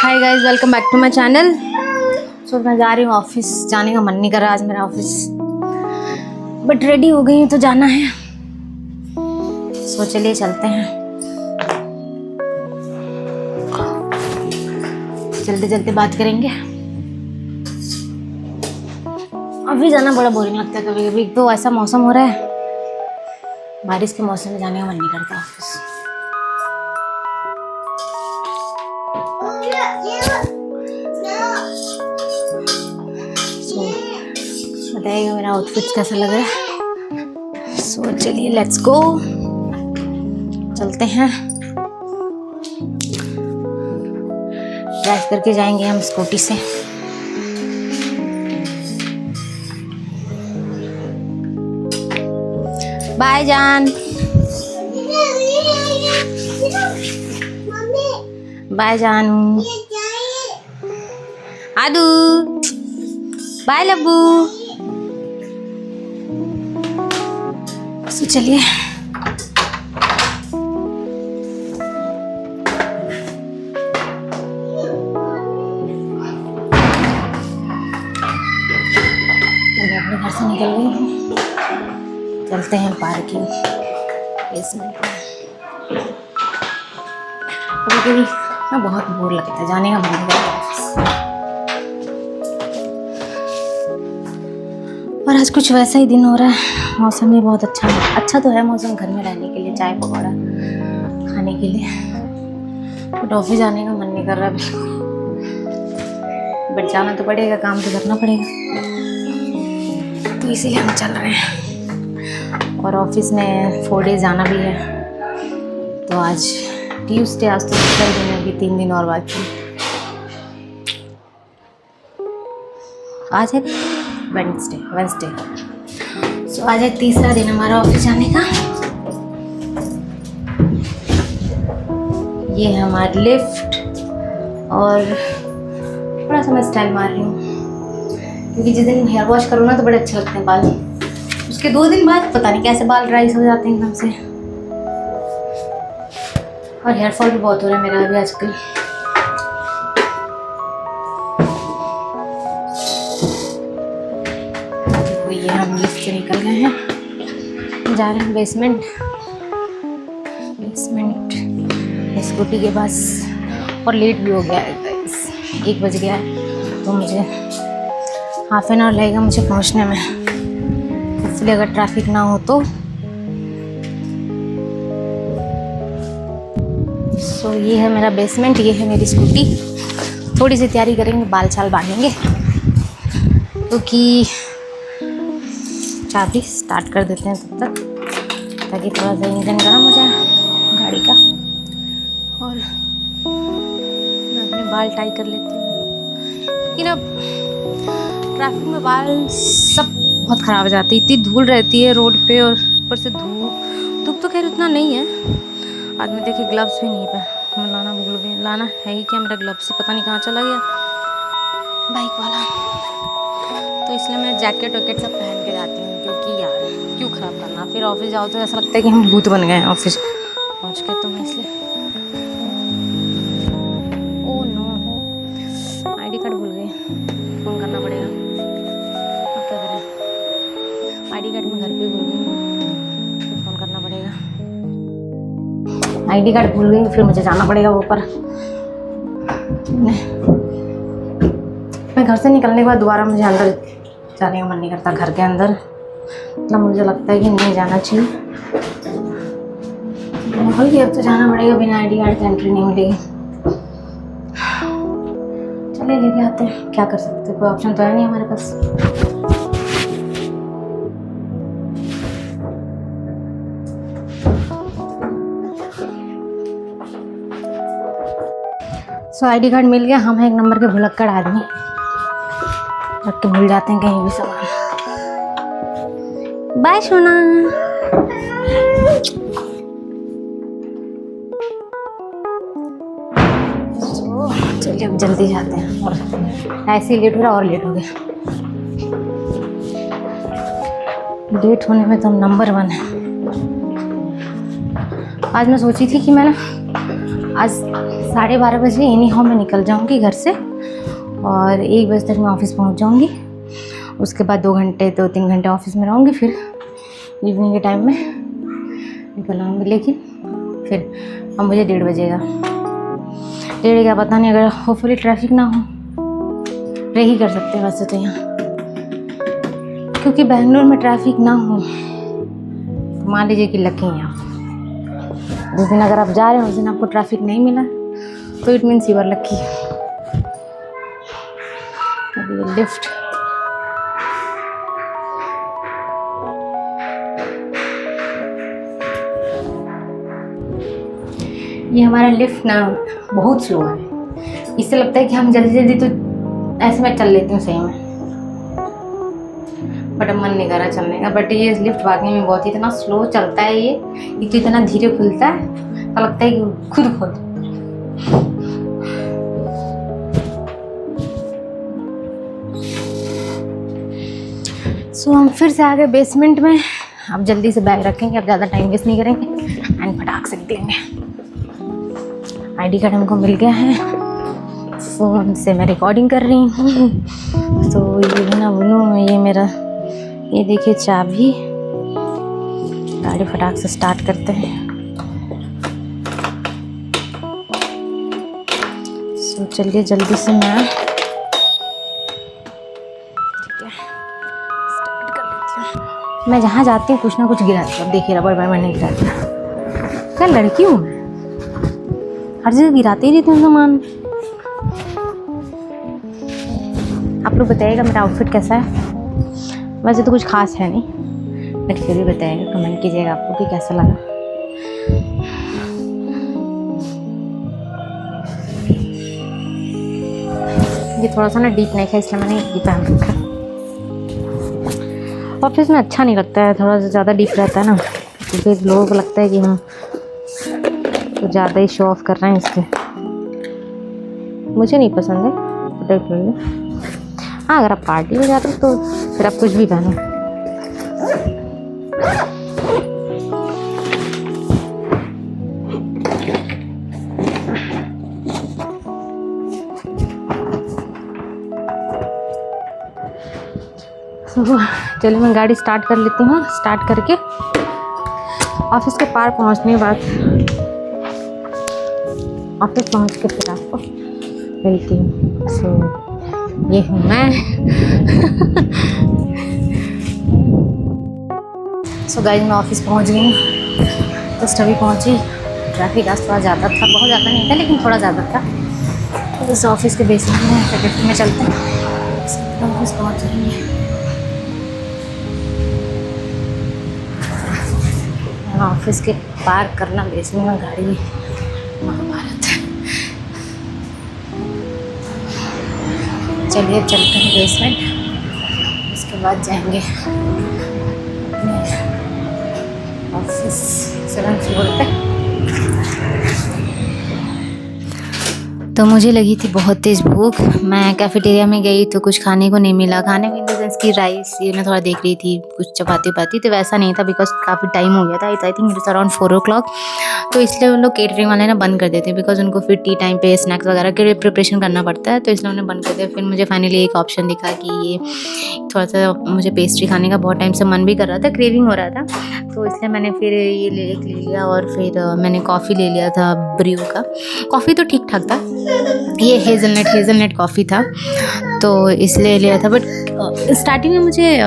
Hi guys, welcome back to my channel. So मैं जा रही हूँ ऑफिस। जाने का मन नहीं कर रहा आज मेरा ऑफिस, बट रेडी हो गई हूँ तो जाना है। सो चलिए चलते हैं। चलते चलते बात करेंगे। अभी जाना बड़ा बोरिंग लगता है कभी कभी। तो ऐसा मौसम हो रहा है, बारिश के मौसम में जाने का मन नहीं करता ऑफिस। बताइएगा मेरा आउटफिट कैसा लग रहा है। सो चलिए लेट्स गो, चलते हैं। ड्राइव करके जाएंगे हम स्कूटी से। बाय जान, बाय जानू, आदू, बाय लब्बू। तो चलिए अपने घर से निकल गई हूँ। चलते हैं पार्किंग बेसमेंट में। कभी कभी बहुत बोर लगता है, जाने का मन नहीं करता। और आज कुछ वैसा ही दिन हो रहा है। मौसम भी बहुत अच्छा तो है मौसम, घर में रहने के लिए, चाय पकौड़ा खाने के लिए। बट ऑफिस जाने का मन नहीं कर रहा बिल्कुल। बट जाना तो पड़ेगा, काम तो करना पड़ेगा, तो इसीलिए हम चल रहे हैं। और ऑफिस में 4 डेज जाना भी है। तो आज ट्यूसडे, आज तो दूसरा दिन है, अभी 3 दिन और बाकी। आज है वेंसडे। सो आज है तीसरा दिन हमारा ऑफिस जाने का। ये है हमारी लिफ्ट। और थोड़ा सा मैं स्टाइल मार रही हूँ क्योंकि जिस दिन हेयर वॉश करो ना तो बड़े अच्छे लगते हैं बाल। उसके 2 दिन बाद पता नहीं कैसे बाल राइस हो जाते हैं एकदम से। और हेयर फॉल भी बहुत हो रहा है मेरा अभी आजकल। ये हम लिफ्ट से निकल गए हैं, जा रहे हैं बेसमेंट स्कूटी के पास। और लेट भी हो गया है गाइस, 1 बज गया है। तो मुझे हाफ एन आवर लगेगा मुझे पहुंचने में, इसलिए अगर ट्रैफिक ना हो तो। सो ये है मेरा बेसमेंट, ये है मेरी स्कूटी। थोड़ी सी तैयारी करेंगे, बाल छाल बांधेंगे क्योंकि चाबी स्टार्ट कर देते हैं तब तक, ताकि थोड़ा सा इंजन गर्म हो जाए गाड़ी का। और मैं अपने बाल टाई कर लेती हूँ, लेकिन अब ट्रैफिक में बाल सब बहुत ख़राब हो जाती है। इतनी धूल रहती है रोड पे, और ऊपर से धूप तो खैर उतना नहीं है। आज मैं देखिए ग्लव्स भी नहीं पे मैं लाना भूल गई। लाना है ही क्या, मेरा ग्लव्स ही पता नहीं कहाँ चला गया बाइक वाला। तो इसलिए मैं जैकेट वैकेट सब पहन के जाती हूँ, क्योंकि यार क्यों ख़राब करना। फिर ऑफिस जाओ तो ऐसा लगता है कि हम भूत बन गए हैं ऑफिस पहुँच के। तो मैं इसलिए ओह नो, ID कार्ड भूल गई, फ़ोन करना पड़ेगा। अब क्या करें, ID कार्ड मैं घर पे भूल गई, फिर फ़ोन करना पड़ेगा। ID कार्ड भूल गई, फिर मुझे जाना पड़ेगा वो ऊपर। मैं घर से निकलने के बाद दोबारा मुझे अंदर जाने का मन नहीं करता, घर के अंदर। मतलब मुझे लगता है कि नहीं जाना चाहिए। माहौल भी अब तो जाना पड़ेगा, बिना ID कार्ड की एंट्री नहीं मिलेगी। चलिए लेके आते हैं, क्या कर सकते हैं, कोई ऑप्शन तो है नहीं हमारे पास। सो ID कार्ड मिल गया। हम हैं 1 नंबर के भुलक्कड़ आदमी, रख के भूल जाते हैं कहीं भी सामान। बाय सोना। चलिए अब जल्दी जाते हैं, और ऐसे ही लेट हो रहा और लेट हो गया। लेट होने में तो हम नंबर 1 है। आज मैं सोची थी कि मैं ना आज 12:30 बजे एनी हाउ मैं निकल जाऊँगी घर से और 1 बजे तक मैं ऑफ़िस पहुँच जाऊँगी। उसके बाद 2-3 घंटे ऑफ़िस में रहूँगी, फिर इवनिंग के टाइम में निकल आऊँगी। लेकिन फिर अब मुझे 1:30 बजेगा, 1:30 क्या पता नहीं, अगर होपफुली ट्रैफिक ना हो रह ही कर सकते हैं वैसे तो यहाँ, क्योंकि बेंगलोर में ट्रैफिक ना हो तो मान लीजिए कि लकी हैं आप। जिस दिन अगर आप जा रहे हैं उस दिन आपको ट्रैफिक नहीं मिला तो it means you are lucky. Lift ये हमारा लिफ्ट ना बहुत स्लो है, इससे लगता है कि हम जल्दी जल्दी तो ऐसे में चल लेते हैं सही में, बट अब मन नहीं कर रहा चलने का। बट ये लिफ्ट वाकई में बहुत ही इतना स्लो चलता है, ये एक तो इतना धीरे खुलता है तो लगता है कि खुद खोल। सो हम फिर से आ गए बेसमेंट में। अब जल्दी से बैग रखेंगे, अब ज़्यादा टाइम वेस्ट नहीं करेंगे एंड फटाक से निकलेंगे। आईडी कार्ड हमको मिल गया है, फ़ोन से मैं रिकॉर्डिंग कर रही हूँ। तो ये ना बोलूँ, ये मेरा, ये देखिए चाबी। गाड़ी फटाक से स्टार्ट करते हैं। सो चलिए जल्दी से मैं स्टार्ट कर लेती हूँ। मैं जहाँ जाती हूँ कुछ ना कुछ गिराती हूँ। देखिए रबड़ बैंड नहीं गिराती, क्या लड़की हूँ मैं, हर जगह गिराते ही रहती हूँ सामान। आप लोग बताइएगा मेरा आउटफिट कैसा है। वैसे तो कुछ खास है नहीं, बट फिर भी बताइएगा, कमेंट कीजिएगा आपको कि कैसा लगा। ये थोड़ा सा ना डीप नेक है, इसलिए मैंने ये पहन रखा है। ऑफिस में अच्छा नहीं लगता है, थोड़ा सा ज़्यादा डीप रहता है ना, क्योंकि लोगों को लगता है कि हम तो ज़्यादा ही शो ऑफ कर रहे हैं, इसलिए मुझे नहीं पसंद है। हाँ, अगर आप पार्टी में जाते हो तो फिर आप कुछ भी पहनो। चलिए मैं गाड़ी स्टार्ट कर लेती हूँ। स्टार्ट करके ऑफिस के पार पहुँचने के बाद ऑफिस पहुँच के फिर आपको मिलती हूँ। सो ये हूँ मैं। सो गाइस मैं ऑफिस पहुँच गई हूँ, जस्ट अभी पहुँची। ट्रैफिक आज थोड़ा ज़्यादा था, बहुत ज़्यादा नहीं था लेकिन थोड़ा ज़्यादा था। तो इस ऑफिस के बेसमेंट में सेक्रेटरी में चलते हैं। ऑफिस पहुँच रही है, ऑफिस के पार्क करना बेसमेंट में गाड़ी महाभारत है। चलिए चलते हैं बेसमेंट, उसके बाद जाएंगे ऑफिस 7th फ्लोर पे। तो मुझे लगी थी बहुत तेज़ भूख। मैं कैफेटेरिया में गई तो कुछ खाने को नहीं मिला। खाने में इन द सेंस की राइस ये मैं थोड़ा देख रही थी, कुछ चपाती पाती, तो वैसा नहीं था बिकॉज काफ़ी टाइम हो गया था। I think it's around 4 o'clock। तो इसलिए उन लोग केटरिंग वाले ना बंद कर देते हैं, बिकॉज उनको फिर टी टाइम पे स्नैक्स वगैरह के लिए प्रिपरेशन करना पड़ता है, तो इसलिए उन्हें बंद कर दिया। फिर मुझे फाइनली एक ऑप्शन दिखा कि ये थोड़ा सा मुझे पेस्ट्री खाने का बहुत टाइम से मन भी कर रहा था, क्रेविंग हो रहा था, तो इसलिए मैंने फिर ये ले लिया। और फिर मैंने कॉफ़ी ले लिया था ब्रू का। कॉफ़ी तो ठीक ठाक था, ये हेज़लनट कॉफ़ी था, तो इसलिए लिया था। बट स्टार्टिंग में मुझे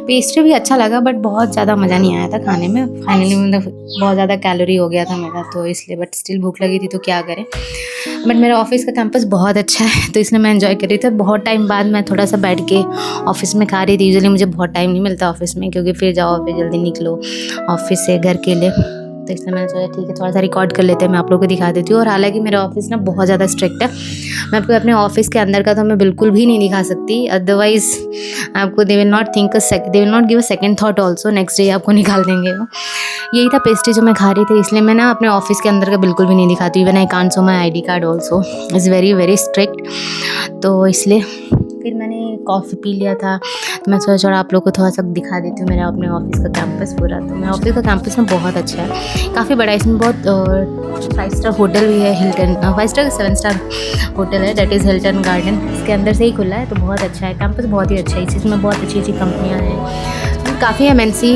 पेस्ट्री भी अच्छा लगा, बट बहुत ज़्यादा मज़ा नहीं आया था खाने में। फाइनली मतलब बहुत ज़्यादा कैलोरी हो गया था मेरा, तो इसलिए, बट स्टिल भूख लगी थी तो क्या करें। बट मेरा ऑफिस का कैंपस बहुत अच्छा है, तो इसलिए मैं एंजॉय कर रही थी। बहुत टाइम बाद मैं थोड़ा सा बैठ के ऑफिस में खा रही थी। यूजुअली मुझे बहुत टाइम नहीं मिलता ऑफिस में, क्योंकि फिर जाओ फिर जल्दी निकलो ऑफिस से घर के लिए, तो इसलिए मैंने सोचा ठीक है थोड़ा सा रिकॉर्ड कर लेते हैं, मैं आप लोगों को दिखा देती हूँ। और हालांकि मेरा ऑफिस ना बहुत ज़्यादा स्ट्रिक्ट है, मैं आपको अपने ऑफिस के अंदर का तो मैं बिल्कुल भी नहीं दिखा सकती, अदरवाइज़ आपको they will not give a second thought also, next day आपको निकाल देंगे वो। यही था पेस्ट्री जो मैं खा रही थी, इसलिए मैं ना अपने ऑफिस के अंदर का बिल्कुल भी नहीं दिखाती। Even I can't show my ID card also, is very very strict, तो इसलिए फिर मैंने कॉफ़ी पी लिया था। तो मैं सोचा थोड़ा आप लोग को थोड़ा सा दिखा देती हूँ मेरा अपने ऑफ़िस का कैंपस पूरा। तो मेरा ऑफ़िस का कैंपस ना बहुत अच्छा है, काफ़ी बड़ा है। इसमें बहुत 5 स्टार होटल भी है, हिल्टन 5 स्टार 7 स्टार होटल है, दैट इज़ हिल्टन गार्डन। इसके अंदर से ही खुला है, तो बहुत अच्छा है कैंपस, बहुत ही अच्छा है। इस चीज़ में बहुत अच्छी अच्छी कंपनियाँ हैं, काफ़ी एमएनसी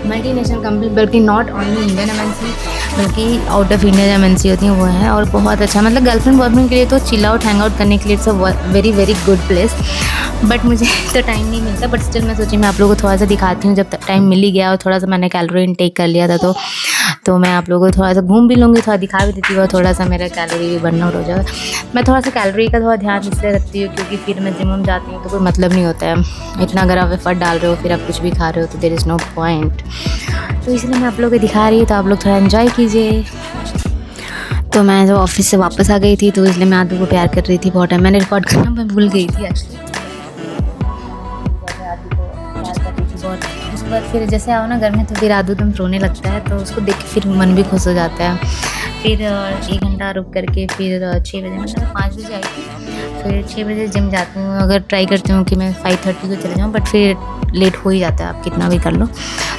मल्टीनेशनल कंपनी, बल्कि नॉट ओनली इंडियन एमएनसी बल्कि आउट ऑफ इंडिया जो एमएनसी होती हैं वो है। और बहुत अच्छा, मतलब गर्लफ्रेंड बॉयफ्रेंड के लिए तो चिल आउट हैंग आउट करने के लिए it's a very very good place. But मुझे तो टाइम नहीं मिलता, बट स्टिल मैं सोची मैं आप लोगों को थोड़ा सा दिखाती हूँ। जब टाइम मिल ही गया और थोड़ा सा मैंने कैलोरी इनटेक कर लिया था, तो मैं आप लोगों को थोड़ा सा घूम भी लूँगी, थोड़ा दिखा भी देती हूँ, थोड़ा सा मेरा कैलोरी भी बर्न आउट हो जाएगा। मैं थोड़ा सा कैलोरी का थोड़ा ध्यान इसलिए रखती हूँ क्योंकि फिर मैं जिम जाती हूँ तो कोई मतलब नहीं होता है इतना। अगर आप एफर्ट डाल रहे हो फिर आप कुछ भी खा रहे हो तो देयर इज़ नो पॉइंट। तो इसलिए मैं आप लोगों को दिखा रही हूँ, तो आप लोग थोड़ा एंजॉय कीजिए। तो मैं जब ऑफिस से वापस आ गई थी तो इसलिए मैं आदू को प्यार कर रही थी बहुत टाइम। मैंने रिकॉर्ड करना मैं भूल गई थी एक्चुअली। आदू को प्यार कर रही थी बहुत। उसके बाद फिर जैसे आओ ना घर में तो फिर आदू एकदम रोने लगता है, तो उसको देख के फिर मन भी खुश हो जाता है। फिर 1 घंटा रुक करके फिर 6 बजे, मतलब 5 बजे आई थी, फिर 6 बजे जिम जाती हूँ। अगर ट्राई करती हूँ कि मैं 5:30 को चले जाऊँ, बट फिर लेट हो ही जाता है, आप कितना भी कर लो।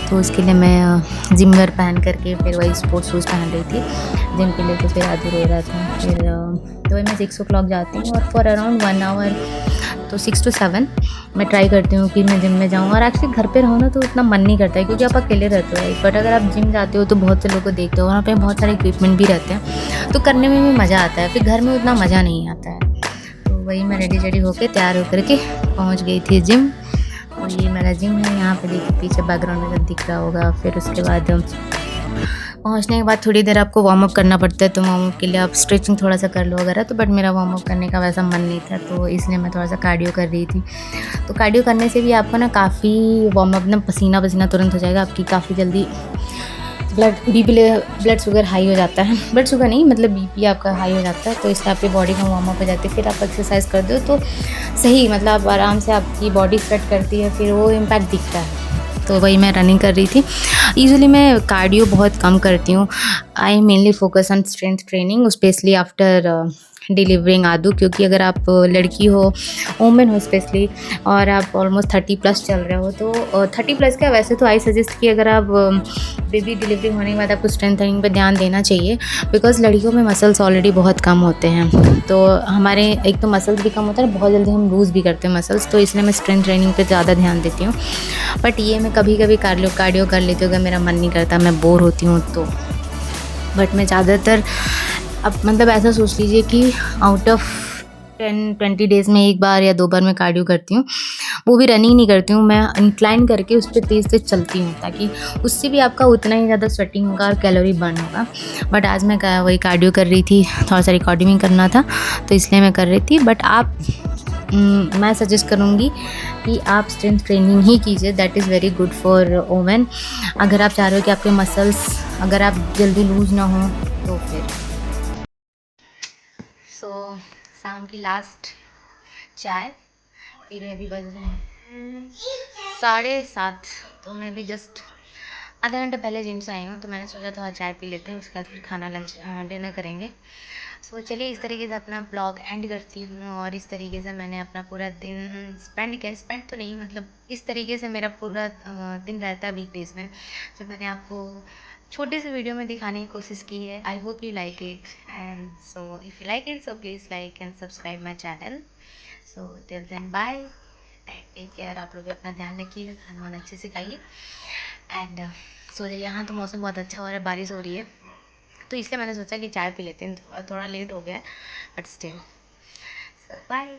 तो उसके लिए मैं जिम वेयर पहन करके फिर वही स्पोर्ट्स शूज़ पहन रही थी जिम के लिए। तो फिर आदू रो रहा था। फिर तो वही मैं 6 o'clock जाती हूँ और फॉर अराउंड 1 आवर, तो 6 to 7 मैं ट्राई करती हूँ कि मैं जिम में जाऊँ। और एक्चुअली घर पे रहो ना तो उतना मन नहीं करता है क्योंकि आप अकेले रहते हो, बट अगर आप जिम जाते हो तो बहुत से लोगों को देखते हो, वहाँ पे बहुत सारे इक्विपमेंट भी रहते हैं, तो करने में भी मज़ा आता है। फिर घर में उतना मज़ा नहीं आता है। तो वही मैं रेडी शेडी होकर तैयार होकर के पहुँच गई थी जिम। और ये मेरा जिम है, यहाँ पे देखिए पीछे बैकग्राउंड में दिख रहा होगा। फिर उसके बाद पहुँचने के बाद थोड़ी देर आपको वार्म अप करना पड़ता है, तो वार्म अप के लिए आप स्ट्रेचिंग थोड़ा सा कर लो वगैरह। तो बट मेरा वार्म अप करने का वैसा मन नहीं था, तो इसलिए मैं थोड़ा सा कार्डियो कर रही थी। तो कार्डियो करने से भी आपको ना काफ़ी वार्म अप ना पसीना पसीना तुरंत हो जाएगा, आपकी काफ़ी जल्दी ब्लड शुगर हाई हो जाता है। ब्लड शुगर नहीं, मतलब बीपी आपका हाई हो जाता है, तो इससे आपकी बॉडी का वार्म अप हो जाती है। फिर आप एक्सरसाइज करते हो तो सही, मतलब आप आराम से आपकी बॉडी स्वेट करती है, फिर वो इम्पैक्ट दिखता है। तो वही मैं रनिंग कर रही थी। यूजुअली मैं कार्डियो बहुत कम करती हूँ। I mainly focus on strength training, specially after delivering आदू। क्योंकि अगर आप लड़की हो, वुमेन हो स्पेशली, और आप ऑलमोस्ट 30+ चल रहे हो, तो 30+ क्या, वैसे तो आई सजेस्ट कि अगर आप बेबी डिलीवरी होने के बाद आपको स्ट्रेंथ ट्रेनिंग पर ध्यान देना चाहिए, बिकॉज लड़कियों में मसल्स ऑलरेडी बहुत कम होते हैं। तो हमारे एक तो मसल्स भी कम होता है, बहुत जल्दी हम लूज़ भी करते हैं मसल्स, तो इसलिए मैं स्ट्रेंथ ट्रेनिंग पे ज़्यादा ध्यान देती हूँ। बट ये मैं कभी कभी कार्डियो कर लेती हूँ अगर मेरा मन नहीं करता, मैं बोर होती हूँ तो। बट मैं ज़्यादातर अब मतलब ऐसा सोच लीजिए कि आउट ऑफ 10-20 डेज़ में 1 बार या 2 बार मैं कार्डियो करती हूँ। वो भी रनिंग नहीं करती हूँ, मैं इंक्लाइन करके उस पर तेज़ तेज़ चलती हूँ, ताकि उससे भी आपका उतना ही ज़्यादा स्वेटिंग होगा और कैलोरी बर्न होगा। बट आज मैं वही कार्डियो कर रही थी, थोड़ा सा रिकॉर्डिंग करना था तो इसलिए मैं कर रही थी। बट आप मैं सजेस्ट करूँगी कि आप स्ट्रेंथ ट्रेनिंग ही कीजिए, that is very good for women. अगर आप चाह रहे हो कि आपके मसल्स अगर आप जल्दी लूज़ ना हो तो फिर। सो शाम की लास्ट चाय पी रहे, अभी बज रहे हैं 7:30। तो मैं भी जस्ट आधा घंटा पहले जिम से आई हूँ, तो मैंने सोचा थोड़ा चाय पी लेते हैं, उसके बाद फिर खाना लंच डिनर करेंगे। सो चलिए इस तरीके से अपना ब्लॉग एंड करती हूँ। और इस तरीके से मैंने अपना पूरा दिन स्पेंड किया, स्पेंड तो नहीं, मतलब इस तरीके से मेरा पूरा दिन रहता है वीकडेज़ में, जो मैंने आपको छोटे से वीडियो में दिखाने की कोशिश की है। I hope you like it, and so if you like it so please like and subscribe my channel. So till then bye, take care. आप लोग भी अपना ध्यान रखिएगा, खाना वाना अच्छे से खाइए। एंड सो यहाँ तो मौसम बहुत अच्छा हो रहा है, बारिश हो रही है, तो इसलिए मैंने सोचा कि चाय पी लेते हैं। थोड़ा लेट हो गया बट स्टिल, बाय।